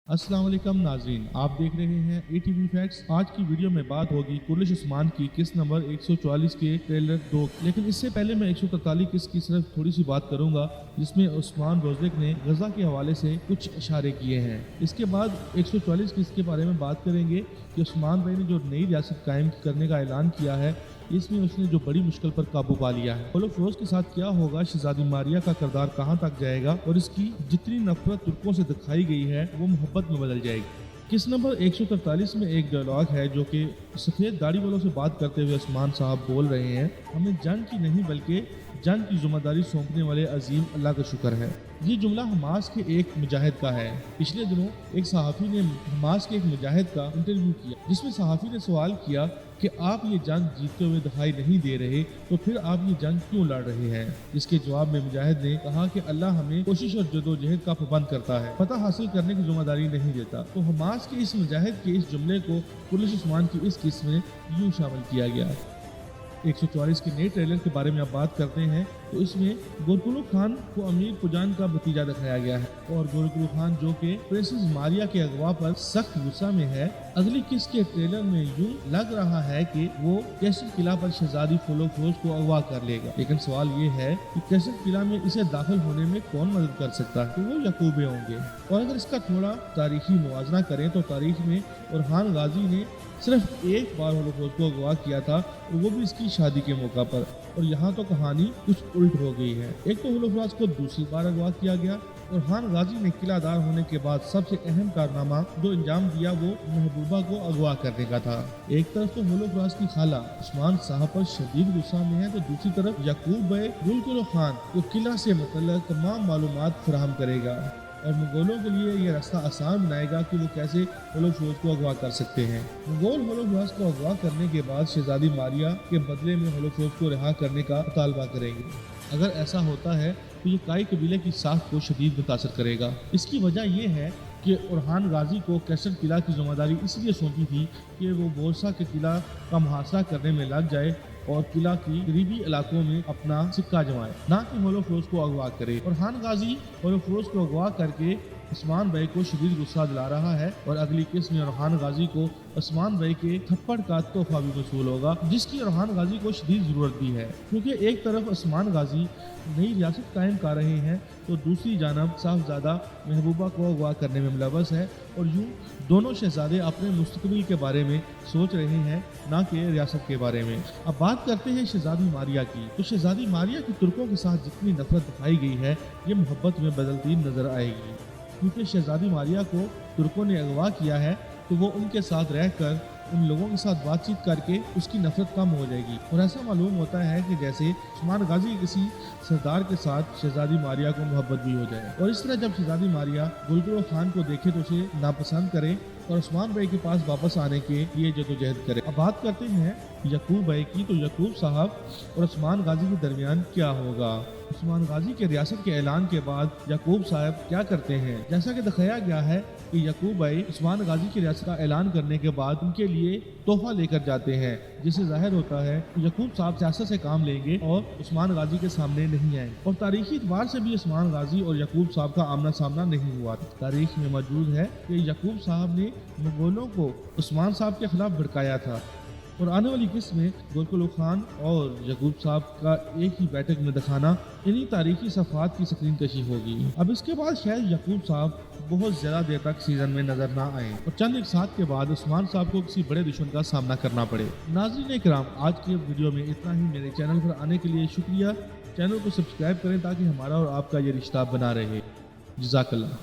अस्सलाम वालेकुम नाज़रीन, आप देख रहे हैं ATV फैक्ट्स। आज की वीडियो में बात होगी कुर्लिश उस्मान की किस्त नंबर 144 के ट्रेलर 2। लेकिन इससे पहले मैं 143 किस्त की सिर्फ थोड़ी सी बात करूंगा, जिसमें उस्मान रोज़िक ने गजा के हवाले से कुछ इशारे किए हैं। इसके बाद 144 किस्त के बारे में बात करेंगे कि उस्मान भाई ने जो नई रियासत कायम करने का ऐलान किया है, इसमें उसने जो बड़ी मुश्किल पर काबू पा लिया है। मुल्क रोज के साथ क्या होगा, शहजादी मारिया का किरदार कहां तक जाएगा और इसकी जितनी नफरत तुर्कों से दिखाई गई है वो मोहब्बत में बदल जाएगी। किस्त नंबर 143 में एक डायलॉग है जो कि सफ़ेद दाढ़ी वालों से बात करते हुए उस्मान साहब बोल रहे हैं, हमें जंग की नहीं बल्कि जंग की जिम्मेदारी सौंपने वाले अजीम अल्लाह का शुक्र है। ये जुमला हमास के एक मुजाहिद का है। पिछले दिनों एक सहाफ़ी ने हमास के एक मुजाहिद का इंटरव्यू किया, जिसमें सहाफ़ी ने सवाल किया कि आप ये जंग जीतते हुए दिखाई नहीं दे रहे, तो फिर आप ये जंग क्यों लड़ रहे हैं। इसके जवाब में मुजाहिद ने कहा कि अल्लाह हमें कोशिश और जदोजहद का पाबंद करता है, फतह हासिल करने की जिम्मेदारी नहीं देता। तो हमास के इस मुजाहिद के इस जुमले को कुर्लिश उस्मान की इस किस्त में यूँ शामिल किया गया। 144 के नए ट्रेलर के बारे में आप बात करते हैं तो इसमें गोरकुलू खान को अमीर पुजान का भतीजा दिखाया गया है और गोरकुलू खान जो कि प्रिंसेस मारिया के अगवा पर सख्त गुस्सा में है। अगली किस्त के ट्रेलर में यूं लग रहा है कि वो कैसल किला पर शहजादी फुलोफरोज को अगवा कर लेगा, लेकिन सवाल ये है कि कैसल किला में इसे दाखिल होने में कौन मदद कर सकता है, तो वो यकूबे होंगे। और अगर इसका थोड़ा तारीखी मुआवजा करें तो तारीख में उरहान गाजी ने सिर्फ एक बार होलोफरोज को अगवा किया था और वो भी इसकी शादी के मौका पर। और यहाँ तो कहानी कुछ उल्ट हो गई है। एक तो होलोफरोज को दूसरी बार अगवा किया गया और खान गाजी ने किलादार होने के बाद सबसे अहम कारनामा जो अंजाम दिया वो महबूबा को अगवा करने का था। एक तरफ तो होलोफरोज की खाला उस्मान साहब पर शदीद गुस्सा में है, तो दूसरी तरफ यकूब भाई गुलकुलो खान को किला से मुतल्लिक़ तमाम मालूमात फराहम करेगा और मुगलों के लिए यह रास्ता आसान बनाएगा कि वो कैसे होलोफरोज को अगवा कर सकते हैं। मुगल होलोफरोज को अगवा करने के बाद शहजादी मारिया के बदले में होलोफरोज को रिहा करने का मुतालबा करेंगे। अगर ऐसा होता है तो ये काई कबीले की साख को शदीद मुतासर करेगा। इसकी वजह यह है कि उरहान गाजी को कैसल किला की जिम्मेदारी इसलिए सौंपी थी कि वो बोरसा के किला का मुहासरा करने में लग जाए और किला की करीबी इलाकों में अपना सिक्का जमाए, ना कि होलोफरोज को अगवा करे। और खान गाजी होलोफरोज को अगवा करके उस्मान भाई को शदीद गुस्सा दिला रहा है और अगली किस्त में उरहान गाजी को उस्मान भाई के थप्पड़ का तोहफा भी वसूल होगा, जिसकी उरहान गाजी को शदीद ज़रूरत भी है। क्योंकि एक तरफ उस्मान गाजी नई रियासत कायम कर रहे हैं तो दूसरी जानब साहबजादा महबूबा को अगवा करने में मुलव्वस है और यूँ दोनों शहजादे अपने मुस्तकबिल के बारे में सोच रहे हैं, ना कि रियासत के बारे में। अब बात करते हैं शहजादी मारिया की। तो शहजादी मारिया की तुर्कों के साथ जितनी नफरत दिखाई गई है ये मोहब्बत में बदलती नजर आएगी, क्योंकि शहजादी मारिया को तुर्कों ने अगवा किया है तो वो उनके साथ रहकर उन लोगों के साथ बातचीत करके उसकी नफरत कम हो जाएगी। और ऐसा मालूम होता है कि जैसे उस्मान गाजी किसी सरदार के साथ शहजादी मारिया को मोहब्बत भी हो जाए और इस तरह जब शहजादी मारिया गुलकुलो खान को देखे तो उसे नापसंद करे और उस्मान भाई के पास वापस आने के लिए जदोजहद करे। अब बात करते हैं यकूब भाई की। तो यकूब साहब और उस्मान गाजी के दरमियान क्या होगा। उस्मान गाजी के रियासत के ऐलान के बाद यकूब साहब क्या करते हैं, जैसा कि दिखाया गया है कि यकूब भाई उस्मान गाजी की रियासत का ऐलान करने के बाद उनके लिए तोहफा लेकर जाते हैं, जिससे जाहिर होता है कि यकूब साहब सियासत से काम लेंगे और उस्मान गाजी के सामने नहीं आए। और तारीखी एतबार से भी उस्मान गाजी और यकूब साहब का आमना सामना नहीं हुआ। तारीख में मौजूद है कि यकूब साहब ने मुगलों को उस्मान साहब के खिलाफ भड़काया था और आने वाली किस्त में गोरकुलो खान और यकूब साहब का एक ही बैठक में दिखाना इन्हीं तारीखी सफ़ात की स्क्रीन कशी होगी। अब इसके बाद शायद यकूब साहब बहुत ज़्यादा देर तक सीजन में नजर ना आए और चंद एक साथ के बाद उस्मान साहब को किसी बड़े दुश्मन का सामना करना पड़े। नाज़रीन इकराम, आज की वीडियो में इतना ही। मेरे चैनल पर आने के लिए शुक्रिया। चैनल को सब्सक्राइब करें ताकि हमारा और आपका ये रिश्ता बना रहे। जज़ाकल्लाह।